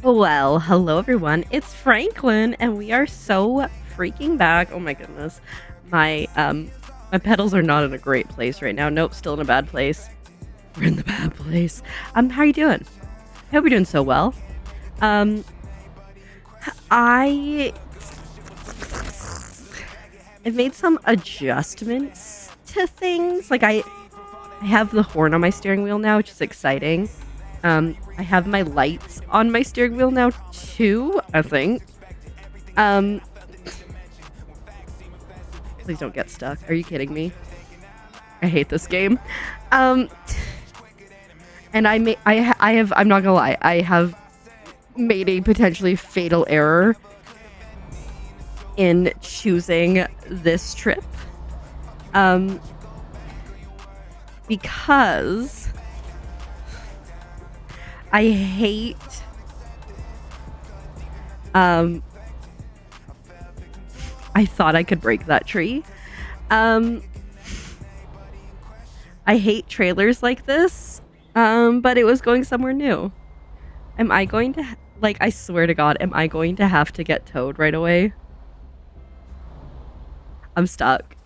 Well, hello everyone. It's Franklin, and we are so freaking back. Oh my goodness, my pedals are not in a great place right now. Nope, still in a bad place. We're in the bad place. How are you doing? I hope you're doing so well. I I've made some adjustments to things. Like I have the horn on my steering wheel now, which is exciting. I have my lights on my steering wheel now too, I think. Please don't get stuck. Are you kidding me? I hate this game. And I'm not gonna lie, I have made a potentially fatal error in choosing this trip. Because I hate I thought I could break that tree. I hate trailers like this, but it was going somewhere new. Am I going to, I swear to God, am I going to have to get towed right away? I'm stuck.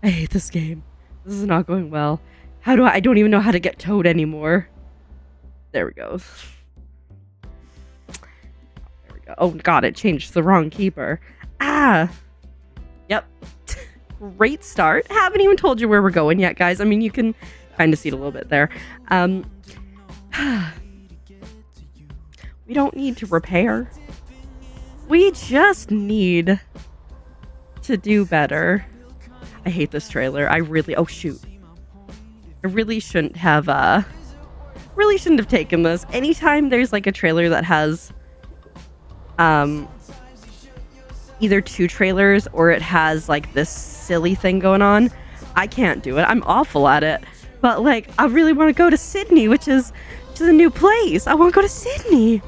I hate this game. This is not going well. I don't even know how to get towed anymore. There we go. There we go. Oh God, it changed the wrong keeper. Ah! Yep. Great start. Haven't even told you where we're going yet, guys. I mean, you can kind of see it a little bit there. We don't need to repair. We just need to do better. I hate this trailer. Oh shoot. I really shouldn't have taken this. Anytime there's like a trailer that has either two trailers or it has like this silly thing going on, I can't do it. I'm awful at it. But like, I really want to go to Sidney, which is a new place. I want to go to Sidney.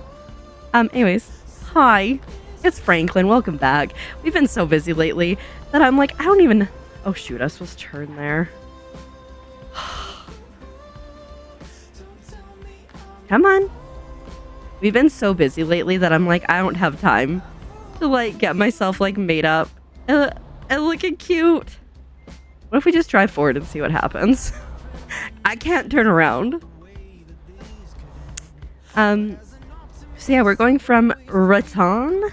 Anyways, hi. It's Franklin. Welcome back. We've been so busy lately that I'm like, I don't even... Oh shoot, I was supposed to turn there. Come on. We've been so busy lately that I'm like, I don't have time to like get myself like made up and looking cute. What if we just drive forward and see what happens? I can't turn around. So yeah, we're going from Raton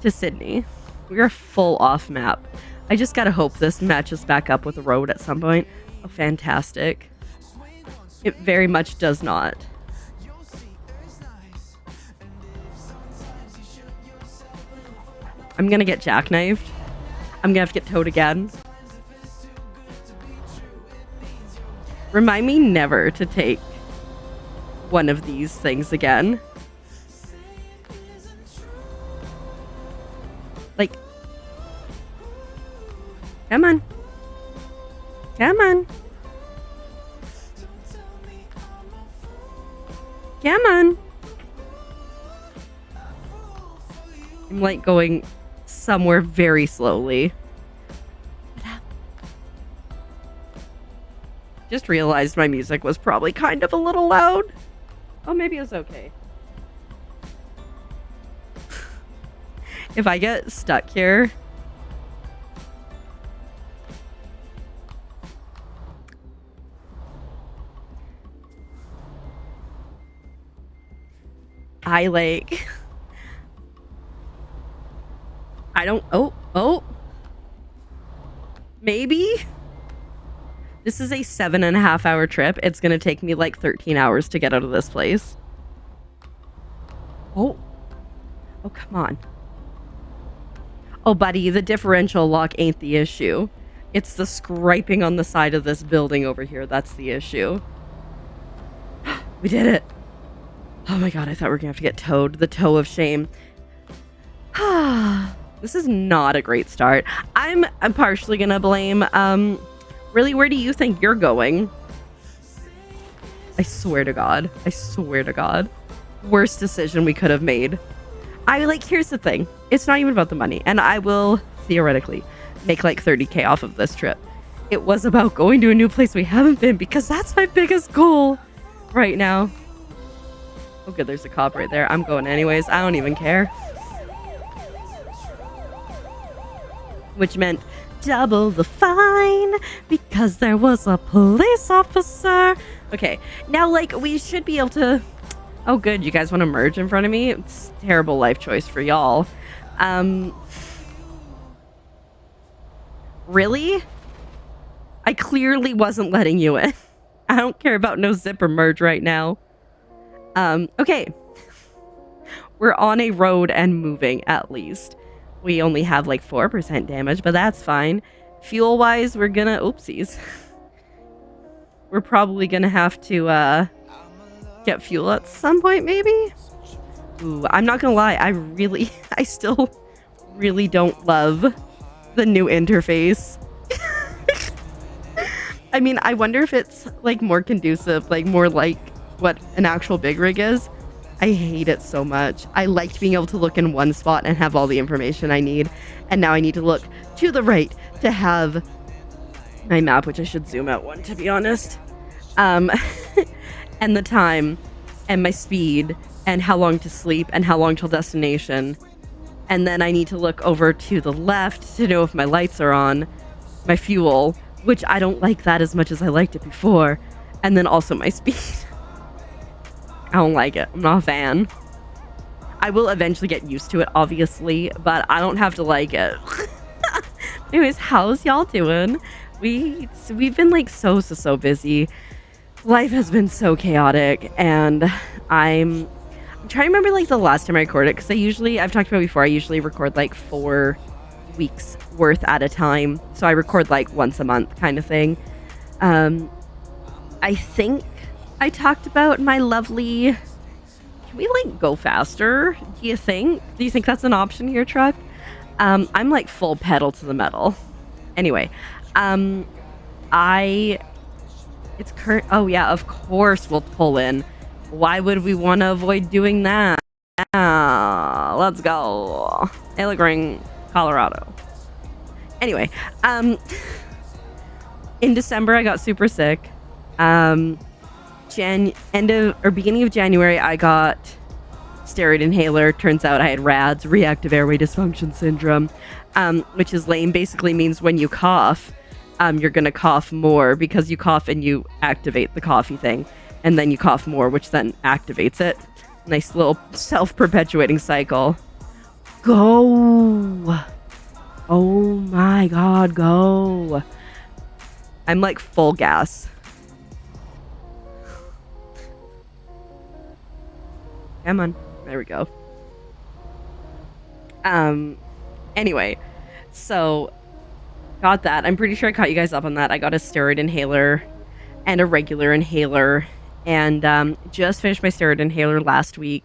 to Sidney. We're full off map. I just gotta hope this matches back up with the road at some point. Oh, fantastic. It very much does not. I'm gonna get jackknifed. I'm gonna have to get towed again. Remind me never to take one of these things again. Like, come on. Come on. Come on. I'm like going somewhere very slowly. Just realized my music was probably kind of a little loud. Oh, maybe it was okay. If I get stuck here... I don't... Oh. Maybe? This is a 7.5 hour trip. It's gonna take me like 13 hours to get out of this place. Oh, come on. Oh, buddy, the differential lock ain't the issue. It's the scraping on the side of this building over here. That's the issue. We did it. Oh my God, I thought we were gonna have to get towed. The toe of shame. This is not a great start. I'm partially gonna blame, really, where do you think you're going? I swear to God. I swear to God. Worst decision we could have made. Here's the thing. It's not even about the money. And I will, theoretically, make like 30K off of this trip. It was about going to a new place we haven't been, because that's my biggest goal right now. Oh good, there's a cop right there. I'm going anyways. I don't even care. Which meant double the fine because there was a police officer. Okay, now like we should be able to... Oh good, you guys want to merge in front of me? It's a terrible life choice for y'all. Really? I clearly wasn't letting you in. I don't care about no zipper merge right now. Okay. We're on a road and moving, at least. We only have like 4% damage, but that's fine. Fuel-wise, we're gonna... Oopsies. We're probably gonna have to, get fuel at some point, maybe? Ooh, I'm not gonna lie. I still really don't love the new interface. I mean, I wonder if it's, like, more conducive, like, more like what an actual big rig is. I hate it so much. I liked being able to look in one spot and have all the information I need. And now I need to look to the right to have my map, which I should zoom out one, to be honest. And the time, and my speed, and how long to sleep, and how long till destination. And then I need to look over to the left to know if my lights are on, my fuel, which I don't like that as much as I liked it before, and then also my speed. I don't like it. I'm not a fan. I will eventually get used to it, obviously, but I don't have to like it. Anyways, how's y'all doing? We've been like so busy. Life has been so chaotic, and I'm trying to remember like the last time I recorded, because I've talked about before, I usually record like 4 weeks worth at a time, so I record like once a month kind of thing. I think I talked about my lovely... Can we like go faster? Do you think that's an option here, truck? I'm like full pedal to the metal. Anyway, it's current. Oh yeah, of course we'll pull in. Why would we want to avoid doing that? Let's go. Ring, Colorado. Anyway, in December I got super sick. Beginning of January I got steroid inhaler. Turns out I had RADS, reactive airway dysfunction syndrome, which is lame. Basically means when you cough, you're gonna cough more because you cough and you activate the coffee thing, and then you cough more, which then activates it. Nice little self-perpetuating cycle. Go! Oh my god, go! I'm like full gas. Come on. There we go. Anyway, so got that. I'm pretty sure I caught you guys up on that. I got a steroid inhaler and a regular inhaler, and just finished my steroid inhaler last week.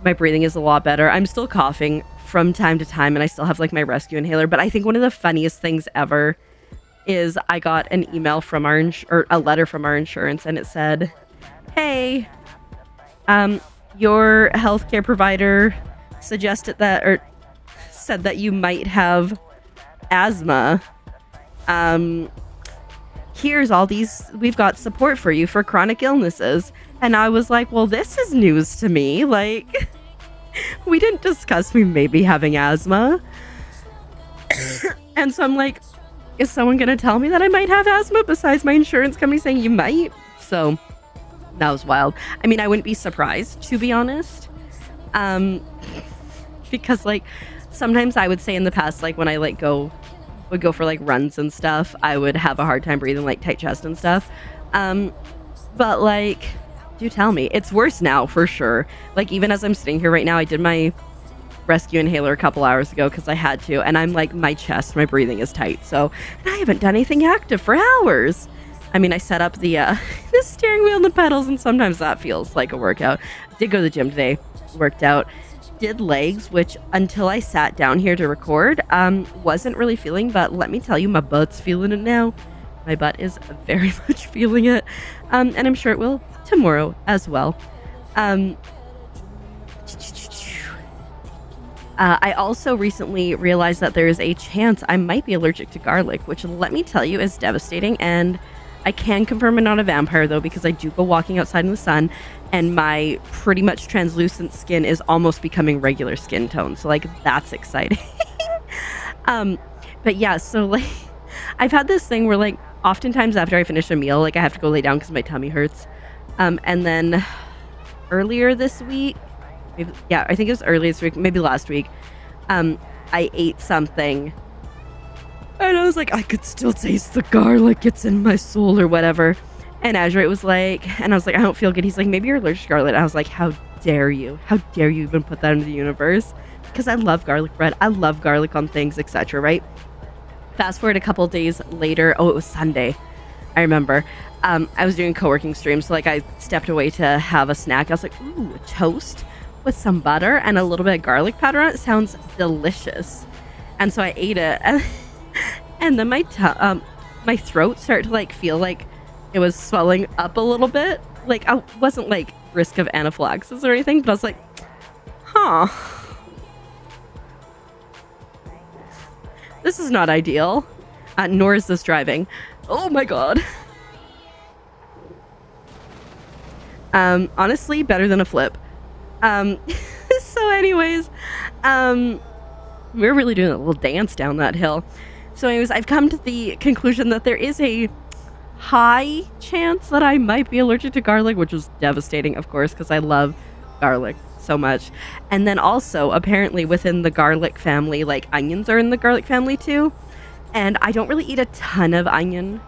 My breathing is a lot better. I'm still coughing from time to time, and I still have like my rescue inhaler, but I think one of the funniest things ever is I got an email from our a letter from our insurance, and it said, "Hey, your healthcare provider suggested that, or said that you might have asthma. Here's all these, we've got support for you for chronic illnesses." And I was like, well, this is news to me. Like, we didn't discuss me maybe having asthma. And so I'm like, is someone going to tell me that I might have asthma besides my insurance company saying you might? So that was wild. I mean, I wouldn't be surprised, to be honest. Because like sometimes I would say in the past, like when I would go for like runs and stuff, I would have a hard time breathing, like tight chest and stuff. But like, do tell me. It's worse now for sure. Like even as I'm sitting here right now, I did my rescue inhaler a couple hours ago because I had to, and I'm like, my chest, my breathing is tight. So, and I haven't done anything active for hours. I mean, I set up the the steering wheel and the pedals, and sometimes that feels like a workout. Did go to the gym today, worked out, did legs, which until I sat down here to record, wasn't really feeling, but let me tell you, my butt's feeling it now. My butt is very much feeling it, and I'm sure it will tomorrow as well. I also recently realized that there is a chance I might be allergic to garlic, which let me tell you is devastating, and I can confirm I'm not a vampire though, because I do go walking outside in the sun and my pretty much translucent skin is almost becoming regular skin tone. So like that's exciting. But yeah, so like I've had this thing where like oftentimes after I finish a meal, like I have to go lay down because my tummy hurts. And then earlier this week, I think it was earlier this week, maybe last week, I ate something and I was like, I could still taste the garlic, it's in my soul or whatever. And Azure was like, and I was like, I don't feel good. He's like, maybe you're allergic to garlic. And I was like, how dare you even put that into the universe? Because I love garlic bread, I love garlic on things, etc. Right? Fast forward a couple days later, it was Sunday, I remember. I was doing a co-working stream, so like I stepped away to have a snack. I was like, ooh, a toast with some butter and a little bit of garlic powder on it sounds delicious. And so I ate it, and then my throat started to like feel like it was swelling up a little bit. Like I wasn't like risk of anaphylaxis or anything, but I was like, huh, this is not ideal. Nor is this driving. Oh my god. Honestly, better than a flip. So anyways, we're really doing a little dance down that hill. So anyways, I've come to the conclusion that there is a high chance that I might be allergic to garlic, which is devastating, of course, because I love garlic so much. And then also, apparently within the garlic family, like onions are in the garlic family too. And I don't really eat a ton of onion.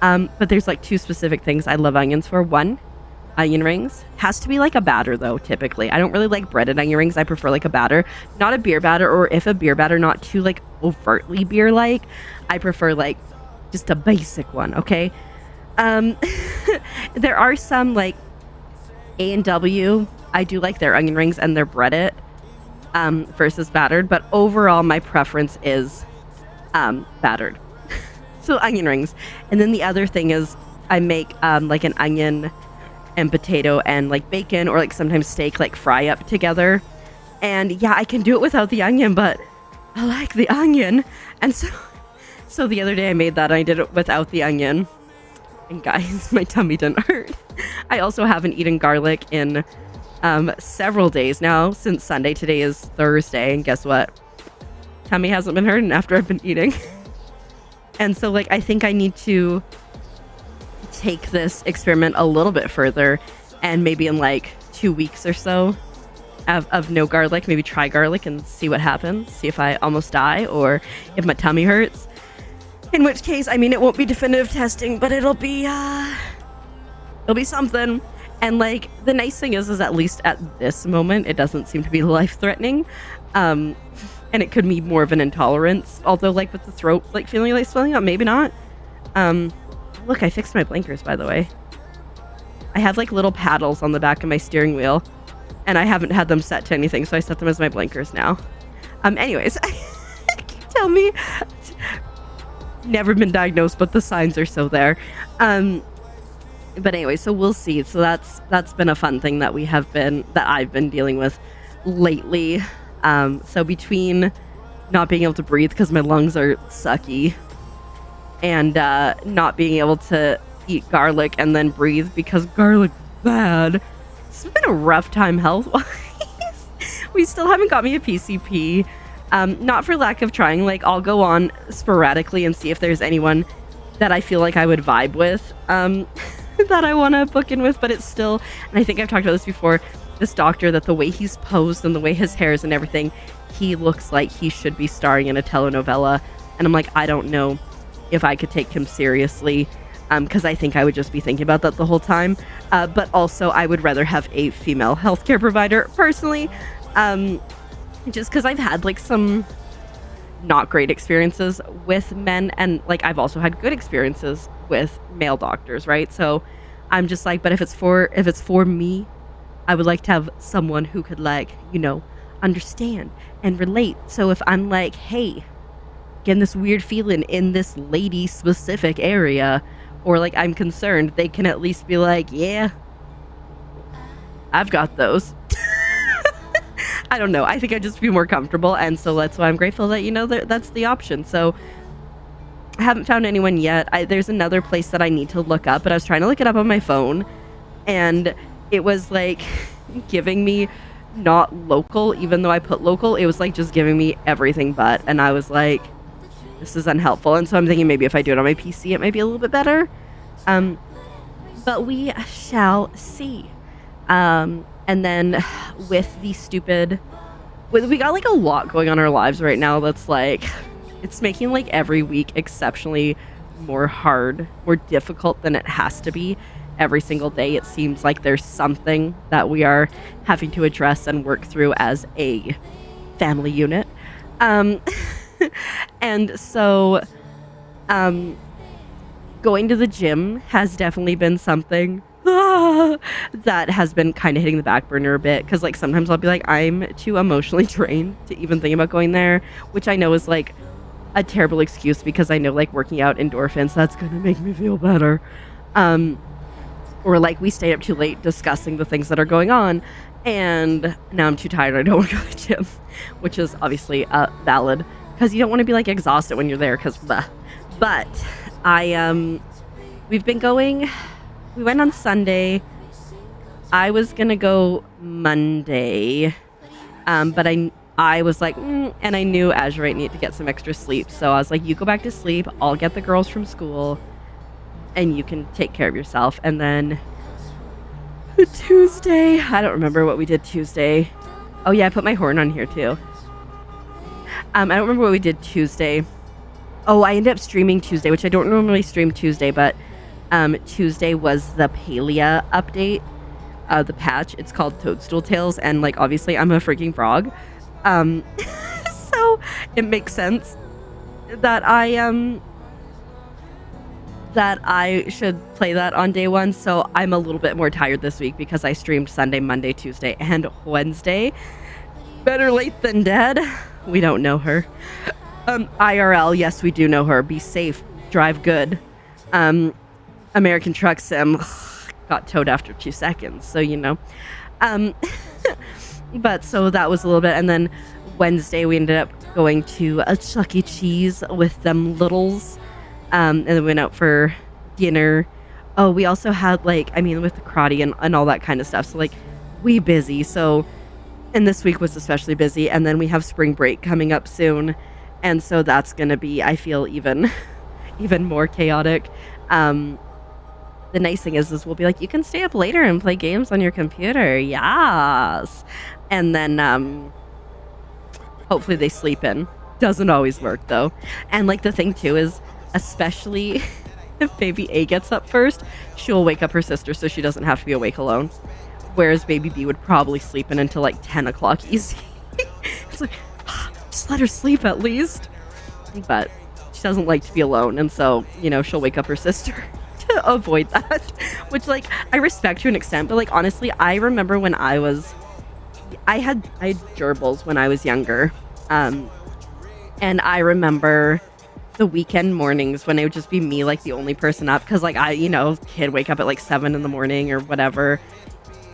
But there's like two specific things I love onions for. One, onion rings. Has to be like a batter though, typically. I don't really like breaded onion rings. I prefer like a batter. Not a beer batter, or if a beer batter, not too like overtly beer-like. I prefer like just a basic one, okay? There are some like A&W. I do like their onion rings and their breaded versus battered, but overall my preference is battered. So onion rings. And then the other thing is I make like an onion and potato and like bacon or like sometimes steak like fry up together. And yeah, I can do it without the onion, but I like the onion. And so the other day I made that and I did it without the onion. And guys, my tummy didn't hurt. I also haven't eaten garlic in several days now since Sunday. Today is Thursday, and guess what? Tummy hasn't been hurting after I've been eating. And so like I think I need to take this experiment a little bit further, and maybe in like 2 weeks or so of no garlic, maybe try garlic and see what happens, see if I almost die or if my tummy hurts. In which case, I mean, it won't be definitive testing, but it'll be something. And like the nice thing is at least at this moment it doesn't seem to be life-threatening, and it could be more of an intolerance, although like with the throat like feeling like swelling up, maybe not. Look, I fixed my blinkers, by the way. I have like little paddles on the back of my steering wheel, and I haven't had them set to anything, so I set them as my blinkers now. Anyways, tell me, never been diagnosed, but the signs are so there. But anyway, so we'll see. So that's been a fun thing that I've been dealing with lately. So between not being able to breathe because my lungs are sucky, and not being able to eat garlic and then breathe because garlic's bad, it's been a rough time health-wise. We still haven't got me a PCP. Not for lack of trying. Like, I'll go on sporadically and see if there's anyone that I feel like I would vibe with, that I want to book in with, but it's still, and I think I've talked about this before, this doctor, that the way he's posed and the way his hair is and everything, he looks like he should be starring in a telenovela, and I'm like, I don't know if I could take him seriously, because I think I would just be thinking about that the whole time, but also I would rather have a female healthcare provider, personally, just because I've had like some not great experiences with men, and like I've also had good experiences with male doctors, right? So I'm just like, but if it's for me, I would like to have someone who could, like, you know, understand and relate. So if I'm like, hey, getting this weird feeling in this lady specific area, or like I'm concerned, they can at least be like, yeah, I've got those. I don't know. I think I'd just be more comfortable, and so that's why I'm grateful that, you know, that's the option. So I haven't found anyone yet. There's another place that I need to look up, but I was trying to look it up on my phone, and it was like giving me not local, even though I put local. It was like just giving me everything but, and I was like, this is unhelpful. And so I'm thinking maybe if I do it on my PC, it might be a little bit better. But we shall see. And then with the stupid, we got like a lot going on in our lives right now that's like, it's making like every week exceptionally more difficult than it has to be. Every single day it seems like there's something that we are having to address and work through as a family unit. And so going to the gym has definitely been something that has been kind of hitting the back burner a bit, because like sometimes I'll be like, I'm too emotionally drained to even think about going there, which I know is like a terrible excuse, because I know like working out endorphins, that's gonna make me feel better. Or like we stayed up too late discussing the things that are going on, and now I'm too tired, I don't want to go to the gym, which is obviously valid, because you don't want to be like exhausted when you're there, because but we've been going. We went on Sunday. I was gonna go Monday, but I was like, and I knew Azurite needed to get some extra sleep, so I was like, you go back to sleep, I'll get the girls from school, and you can take care of yourself. And then Tuesday, I don't remember what we did Tuesday. Oh yeah, I put my horn on here too. I don't remember what we did Tuesday. Oh, I ended up streaming Tuesday, which I don't normally stream Tuesday, but Tuesday was the Palia update, the patch. It's called Toadstool Tales, and like obviously I'm a freaking frog, so it makes sense that I should play that on day one. So I'm a little bit more tired this week because I streamed Sunday, Monday, Tuesday, and Wednesday. Better late than dead. We don't know her. IRL, yes, we do know her. Be safe, drive good. American Truck Sim got towed after 2 seconds, so you know. But so that was a little bit, and then Wednesday we ended up going to a Chuck E. Cheese with them littles, and then we went out for dinner. Oh, we also had like, I mean, with the karate and all that kind of stuff, so like we busy. So, and this week was especially busy, and then we have spring break coming up soon, and so that's gonna be, I feel, even more chaotic. The nice thing is we'll be like, you can stay up later and play games on your computer. Yes. And then hopefully they sleep in. Doesn't always work though. And like the thing too is, especially if baby A gets up first, she'll wake up her sister so she doesn't have to be awake alone. Whereas baby B would probably sleep in until like 10 o'clock easy. It's like, just let her sleep at least. But she doesn't like to be alone, and so, you know, she'll wake up her sister to avoid that, which like I respect to an extent, but like honestly, I remember when I had gerbils when I was younger, and I remember the weekend mornings when it would just be me, like the only person up, because like I, you know, kid wake up at like 7 in the morning or whatever,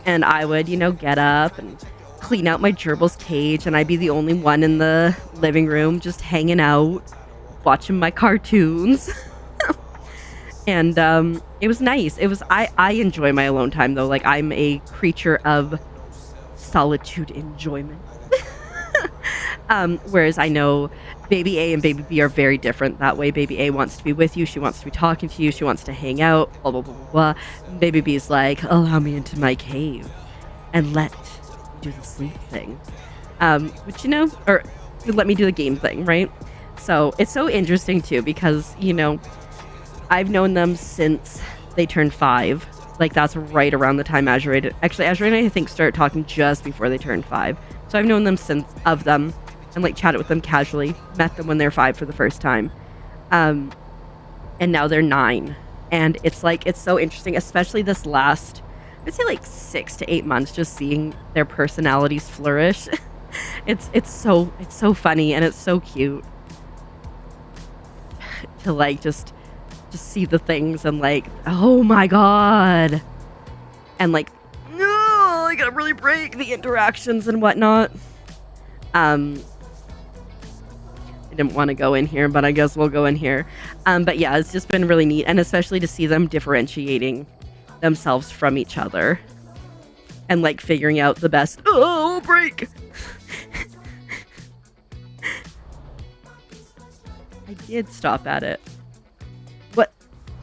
and I would, you know, get up and clean out my gerbil's cage, and I'd be the only one in the living room just hanging out, watching my cartoons. And it was nice. It was, I enjoy my alone time though. Like I'm a creature of solitude enjoyment. Whereas I know baby A and baby B are very different that way. Baby A wants to be with you, she wants to be talking to you, she wants to hang out, blah blah blah blah blah. Baby B is like, allow me into my cave and let me do the sleep thing, which, you know, or let me do the game thing, right? So it's so interesting too, because, you know, I've known them since they turned 5. Like that's right around the time Azurite, actually Azurite I think started talking just before they turned 5. So I've known them since of them, and like chatted with them casually, met them when they're 5 for the first time. And now they're 9. And it's like, it's so interesting, especially this last, I'd say like 6 to 8 months, just seeing their personalities flourish. It's so funny, and it's so cute to like just see the things and like, oh my god, and like, no, I gotta really break the interactions and whatnot. And didn't want to go in here, but I guess we'll go in here. But yeah, it's just been really neat, and especially to see them differentiating themselves from each other and like figuring out the best. Oh, break! I did stop at it. What?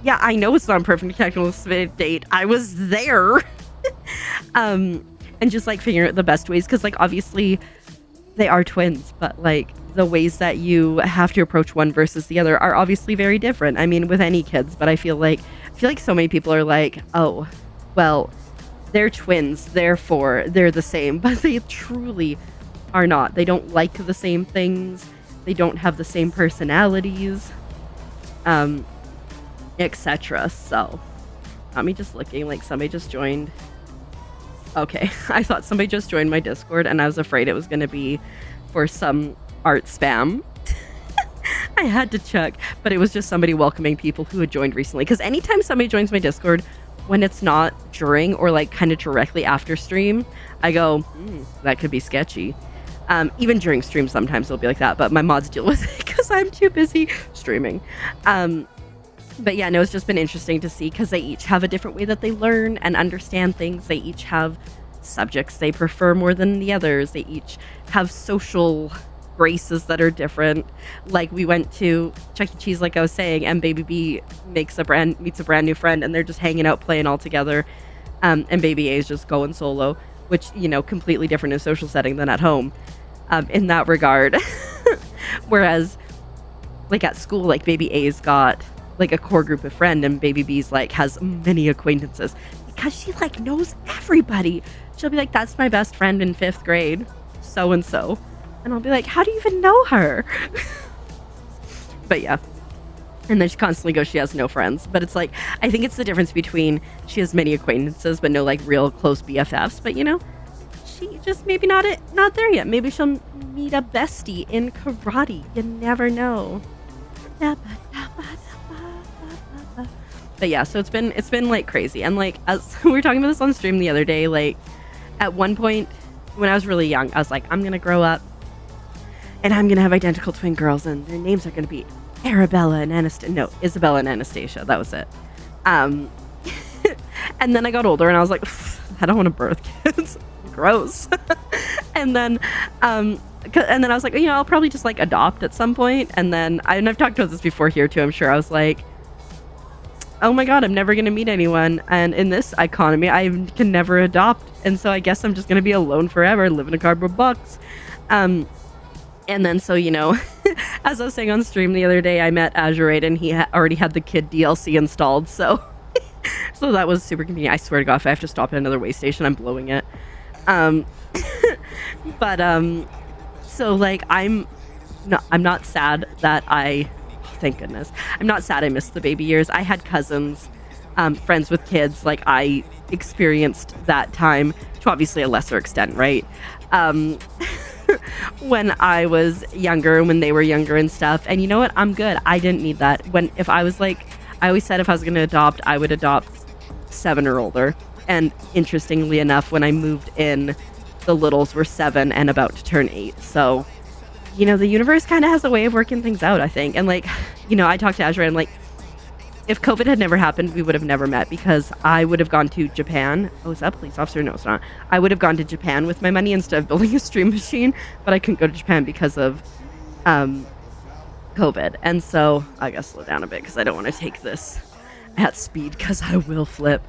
Yeah, I know it's not a perfect technical state. I was there. And just like figuring out the best ways, because like obviously they are twins, but like the ways that you have to approach one versus the other are obviously very different. I mean, with any kids, but I feel like so many people are like, oh, well, they're twins, therefore they're the same, but they truly are not. They don't like the same things. They don't have the same personalities, etc. So, not me just looking like somebody just joined. Okay, I thought somebody just joined my Discord, and I was afraid it was going to be for some art spam. I had to check, but it was just somebody welcoming people who had joined recently. Because anytime somebody joins my Discord, when it's not during or like kind of directly after stream, I go, that could be sketchy. Even during stream, sometimes it'll be like that, but my mods deal with it because I'm too busy streaming. But yeah, no, it's just been interesting to see because they each have a different way that they learn and understand things. They each have subjects they prefer more than the others. They each have social graces that are different. Like we went to Chuck E. Cheese, like I was saying, and Baby B meets a brand new friend, and they're just hanging out playing all together. And Baby A is just going solo, which, you know, completely different in a social setting than at home, in that regard. Whereas like at school, like Baby A's got like a core group of friends, and Baby B's like has many acquaintances because she like knows everybody. She'll be like, that's my best friend in 5th grade, so and so, and I'll be like, how do you even know her? But yeah, and then she constantly goes, she has no friends. But it's like, I think it's the difference between she has many acquaintances but no like real close BFFs. But you know, she just maybe not there yet. Maybe she'll meet a bestie in karate. You never know. But yeah, so it's been like crazy. And like, as we were talking about this on stream the other day, like at one point when I was really young, I was like, I'm gonna grow up and I'm gonna have identical twin girls, and their names are gonna be Isabella and Anastasia. That was it. And then I got older and I was like, I don't want to birth kids. Gross. And then I was like, you know, I'll probably just like adopt at some point. And I've talked about this before here too, I'm sure. I was like, oh my god, I'm never gonna meet anyone, and in this economy I can never adopt, and so I guess I'm just gonna be alone forever, live in a cardboard box. And then, so, you know, as I was saying on stream the other day, I met Raton. He already had the kid DLC installed, so so that was super convenient. I swear to god, if I have to stop at another way station, I'm blowing it. But so like I'm not sad that thank goodness. I'm not sad I missed the baby years. I had cousins, friends with kids. Like I experienced that time to obviously a lesser extent, right? When I was younger, when they were younger and stuff. And you know what? I'm good. I didn't need that. If I was like, I always said if I was going to adopt, I would adopt 7 or older. And interestingly enough, when I moved in, the littles were 7 and about to turn 8. So, you know, the universe kind of has a way of working things out, I think. And like, you know, I talked to Azure and like, if COVID had never happened, we would have never met, because I would have gone to Japan. Oh, is that a police officer? No, it's not. I would have gone to Japan with my money instead of building a stream machine, but I couldn't go to Japan because of COVID. And so I gotta slow down a bit because I don't want to take this at speed because I will flip.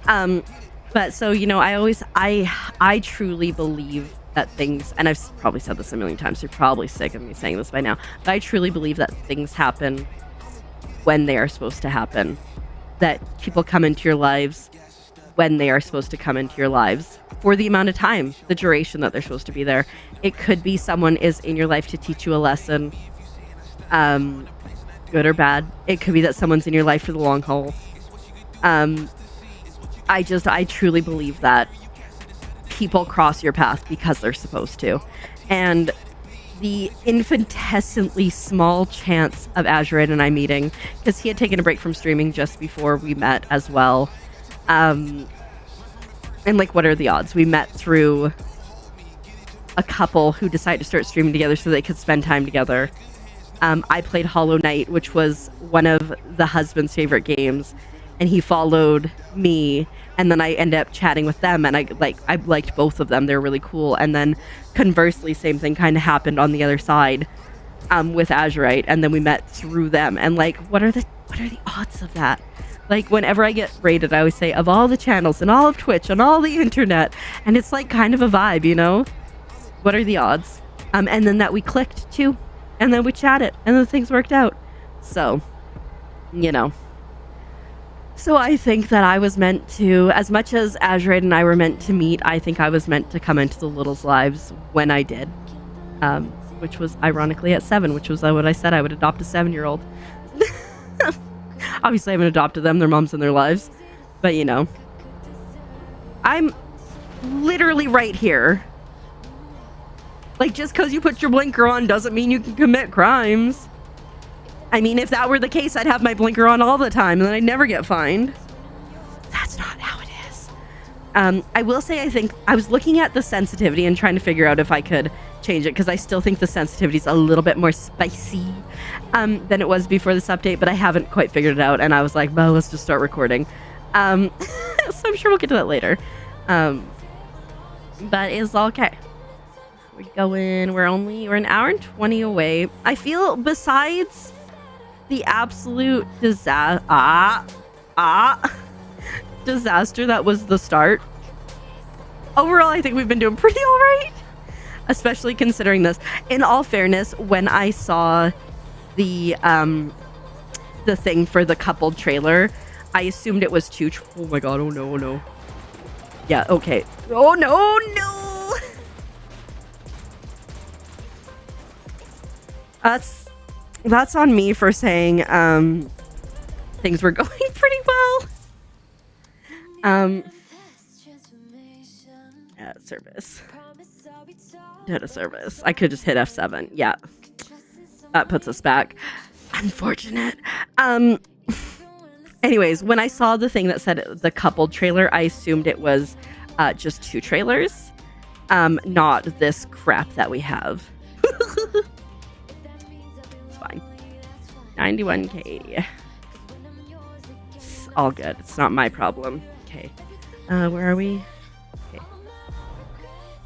But so, you know, I truly believe that things, and I've probably said this a million times, you're probably sick of me saying this by now, but I truly believe that things happen when they are supposed to happen. That people come into your lives when they are supposed to come into your lives for the amount of time, the duration that they're supposed to be there. It could be someone is in your life to teach you a lesson, good or bad. It could be that someone's in your life for the long haul. I truly believe that people cross your path because they're supposed to. And the infinitesimally small chance of Azure and I meeting, because he had taken a break from streaming just before we met as well. And like, what are the odds? We met through a couple who decided to start streaming together so they could spend time together. I played Hollow Knight, which was one of the husband's favorite games, and he followed me, and then I ended up chatting with them, and I liked both of them. They're really cool. And then conversely, same thing kind of happened on the other side with Azurite, and then we met through them. And like, what are the odds of that? Like, whenever I get rated, I always say, of all the channels and all of Twitch and all the internet, and it's like kind of a vibe, you know? What are the odds? And then that we clicked too, and then we chatted, and then things worked out. So, you know. So I think that I was meant to, as much as Azurite and I were meant to meet, I think I was meant to come into the littles' lives when I did. Which was ironically at 7, which was what I said I would adopt a 7-year-old. Obviously, I haven't adopted them. Their moms in their lives. But, you know. I'm literally right here. Like, just because you put your blinker on doesn't mean you can commit crimes. I mean, if that were the case, I'd have my blinker on all the time, and then I'd never get fined. That's not how it is. I will say, I think I was looking at the sensitivity and trying to figure out if I could change it, because I still think the sensitivity is a little bit more spicy than it was before this update, but I haven't quite figured it out, and I was like, well, let's just start recording. So I'm sure we'll get to that later. But it's okay. We're an hour and 20 away. I feel besides the absolute disaster that was the start, overall I think we've been doing pretty all right, especially considering this. In all fairness, when I saw the thing for the coupled trailer, I assumed it was oh my god, oh no. Yeah, okay. Oh no. That's on me for saying things were going pretty well. Service. Data service. I could just hit F7. Yeah. That puts us back. Unfortunate. Anyways, when I saw the thing that said the coupled trailer, I assumed it was just 2 trailers. Not this crap that we have. 91k. It's all good. It's not my problem. Okay. Where are we? Okay.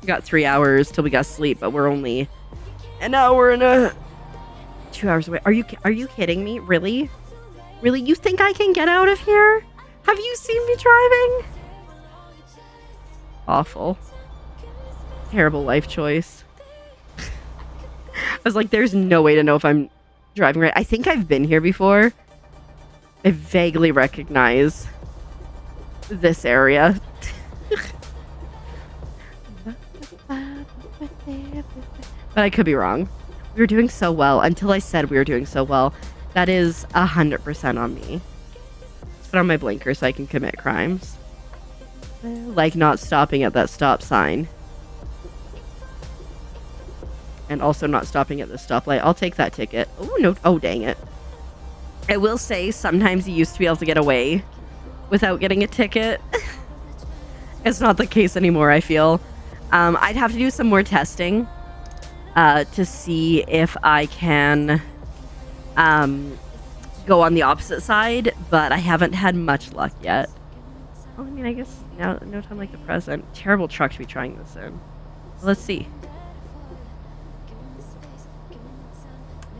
We got 3 hours till we got sleep, but we're only an hour and 2 hours away. Are you kidding me? Really? Really? You think I can get out of here? Have you seen me driving? Awful. Terrible life choice. I was like, there's no way to know if I'm driving right. I think I've been here before. I vaguely recognize this area. But I could be wrong. We were doing so well until I said we were doing so well. That is 100% on me. Let's put on my blinker so I can commit crimes. Like not stopping at that stop sign. And also not stopping at the stoplight. I'll take that ticket. Oh, no. Oh, dang it. I will say, sometimes you used to be able to get away without getting a ticket. It's not the case anymore, I feel. I'd have to do some more testing to see if I can go on the opposite side, but I haven't had much luck yet. Well, I mean, I guess no time like the present. Terrible truck to be trying this in. Let's see.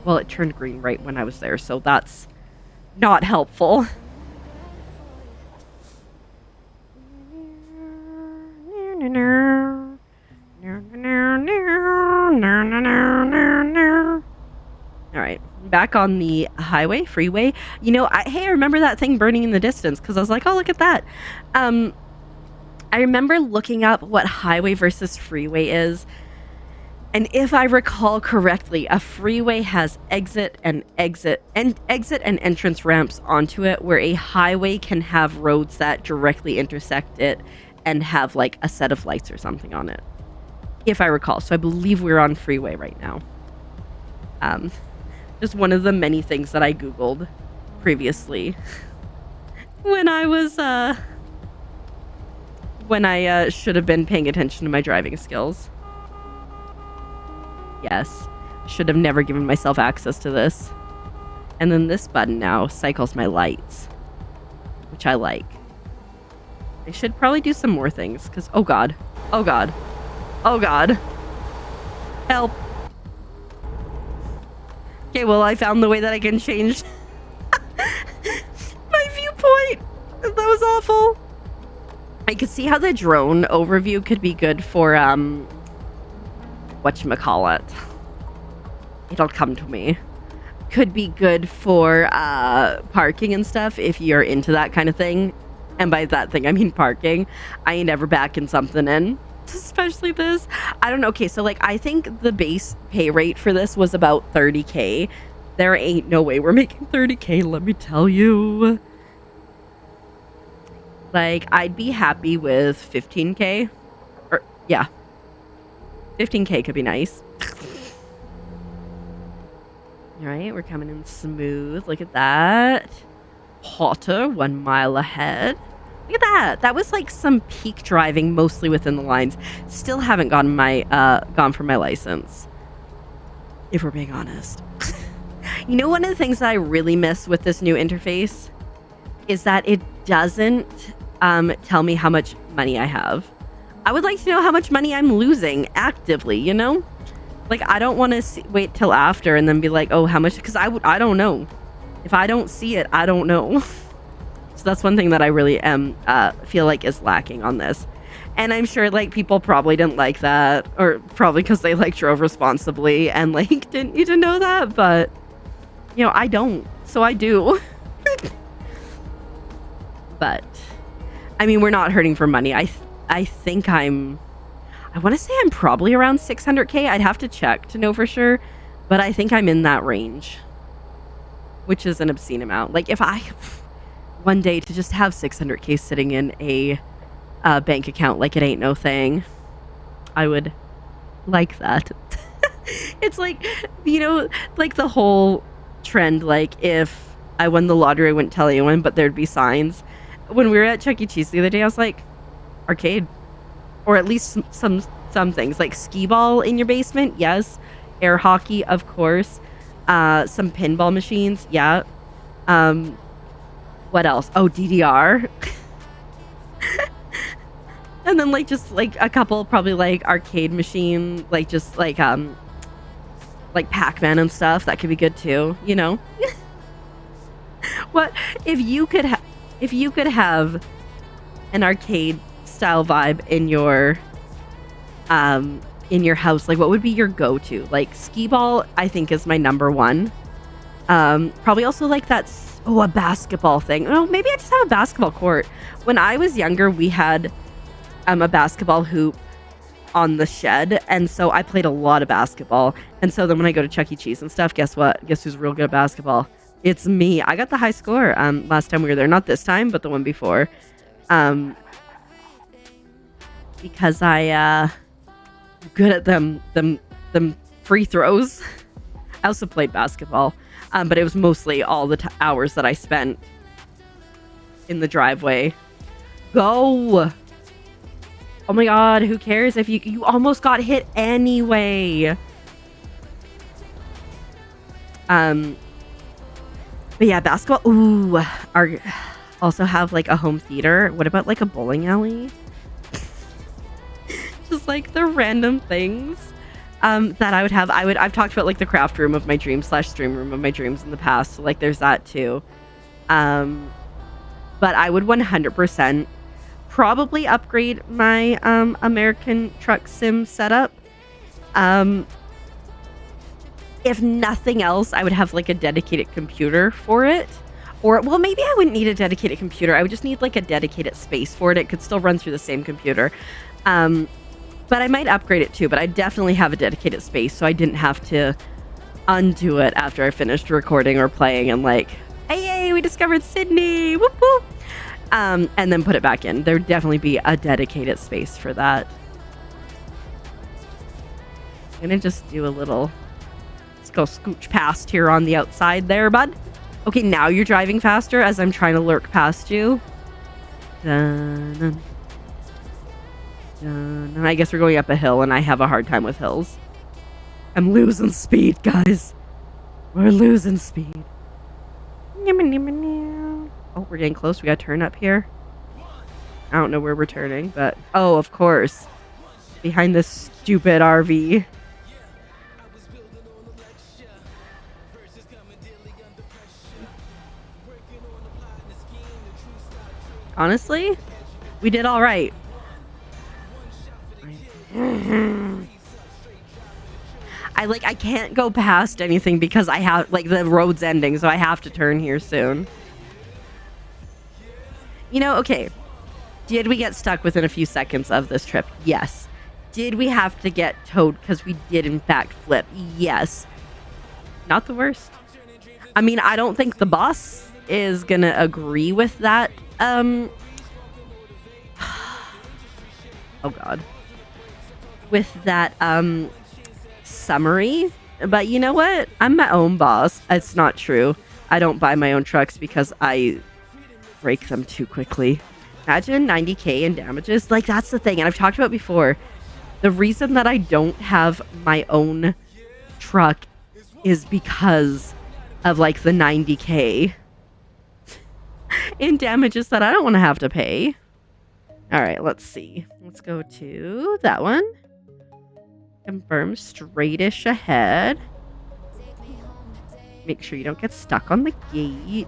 Well, it turned green right when I was there, so that's not helpful. All right, back on the freeway. You know, hey, I remember that thing burning in the distance because I was like, oh, look at that. I remember looking up what highway versus freeway is. And if I recall correctly, a freeway has exit and entrance ramps onto it, where a highway can have roads that directly intersect it and have like a set of lights or something on it. If I recall. So I believe we're on freeway right now. Just one of the many things that I Googled previously when I was should have been paying attention to my driving skills. Yes. Should have never given myself access to this. And then this button now cycles my lights, which I like. I should probably do some more things because, oh God, oh God, oh God, help. Okay, well, I found the way that I can change my viewpoint. That was awful. I could see how the drone overview could be good for, whatchamacallit. It'll come to me. Could be good for parking and stuff if you're into that kind of thing. And by that thing, I mean parking. I ain't ever backing something in. Especially this. I don't know. Okay, so like I think the base pay rate for this was about 30K. There ain't no way we're making 30K, let me tell you. Like, I'd be happy with 15K. Or, yeah. 15K could be nice. Alright, we're coming in smooth. Look at that. Hotter, 1 mile ahead. Look at that. That was like some peak driving, mostly within the lines. Still haven't gotten my gone for my license, if we're being honest. You know, one of the things that I really miss with this new interface is that it doesn't tell me how much money I have. I would like to know how much money I'm losing actively, you know? Like, I don't want to wait till after and then be like, oh, how much? Because I don't know. If I don't see it, I don't know. So that's one thing that I really feel like is lacking on this. And I'm sure like people probably didn't like that, or probably because they like drove responsibly and like didn't need to know that. But, you know, I don't. So I do. But, I mean, we're not hurting for money. I think I want to say I'm probably around 600K. I'd have to check to know for sure. But I think I'm in that range, which is an obscene amount. Like if I one day to just have 600K sitting in a bank account like it ain't no thing, I would like that. It's like, you know, like the whole trend, like if I won the lottery, I wouldn't tell anyone, but there'd be signs. When we were at Chuck E. Cheese the other day, I was like, arcade. Or at least some things, like skee ball in your basement, yes. Air hockey, of course. Some pinball machines, yeah. What else? Oh, DDR. And then like just like a couple probably like arcade machine, like just like Pac-Man and stuff. That could be good too, you know. What if you could have an arcade style vibe in your house? Like what would be your go-to? Like skee ball I think is my number one. Probably also like a basketball thing. Oh, maybe I just have a basketball court. When I was younger, we had a basketball hoop on the shed, and so I played a lot of basketball. And so then when I go to Chuck E. Cheese and stuff, guess what? Guess who's real good at basketball? It's me. I got the high score last time we were there. Not this time, but the one before. Because I'm good at them free throws. I also played basketball, but it was mostly all the hours that I spent in the driveway. Go! Oh my god, who cares if you almost got hit anyway. But yeah, basketball. Ooh, also have like a home theater. What about like a bowling alley? Just like the random things that I would have. I've talked about like the craft room of my dreams / stream room of my dreams in the past. So like there's that too. But I would 100% probably upgrade my American Truck Sim setup. If nothing else, I would have like a dedicated computer for it. Or, well, maybe I wouldn't need a dedicated computer. I would just need like a dedicated space for it. It could still run through the same computer. But I might upgrade it too. But I definitely have a dedicated space, so I didn't have to undo it after I finished recording or playing and like, hey, we discovered Sidney, whoop whoop. And then put it back in. There would definitely be a dedicated space for that. I'm gonna just do a little, let's go scooch past here on the outside there, bud. Okay, now you're driving faster as I'm trying to lurk past you. Dun, dun, dun. I guess we're going up a hill and I have a hard time with hills. I'm losing speed, guys. We're losing speed. Oh, we're getting close. We gotta turn up here. I don't know where we're turning, but... Oh, of course. Behind this stupid RV. Honestly, we did all right. I can't go past anything because I have, like, the road's ending, so I have to turn here soon. You know, okay. Did we get stuck within a few seconds of this trip? Yes. Did we have to get towed because we did, in fact, flip? Yes. Not the worst. I mean, I don't think the boss is gonna agree with that. Oh, God. With that, summary. But you know what? I'm my own boss. It's not true. I don't buy my own trucks because I break them too quickly. Imagine 90k in damages. Like, that's the thing. And I've talked about before. The reason that I don't have my own truck is because of, like, the 90k in damages that I don't want to have to pay. All right, let's see. Let's go to that one. Confirm straightish ahead. Make sure you don't get stuck on the gate.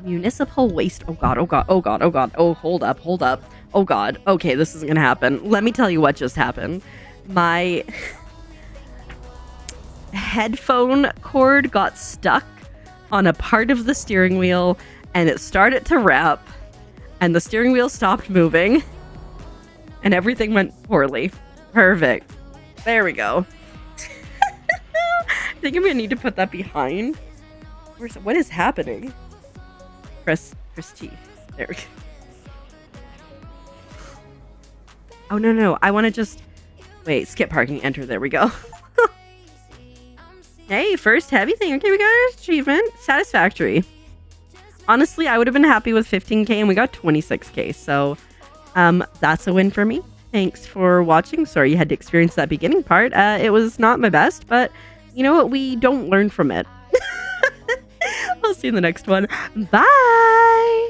Municipal waste. Oh, God. Oh, God. Oh, God. Oh, God. Oh, hold up. Hold up. Oh, God. Okay, this isn't going to happen. Let me tell you what just happened. My headphone cord got stuck on a part of the steering wheel, and it started to wrap, and the steering wheel stopped moving, and everything went poorly. Perfect. There we go. I think I'm going to need to put that behind. What is happening? Press T. There we go. Oh, no. I want to just... Wait, skip parking, enter. There we go. Hey, first heavy thing. Okay, we got an achievement. Satisfactory. Honestly, I would have been happy with 15k, and we got 26k. So, that's a win for me. Thanks for watching. Sorry you had to experience that beginning part. It was not my best, but you know what? We don't learn from it. I'll see you in the next one. Bye!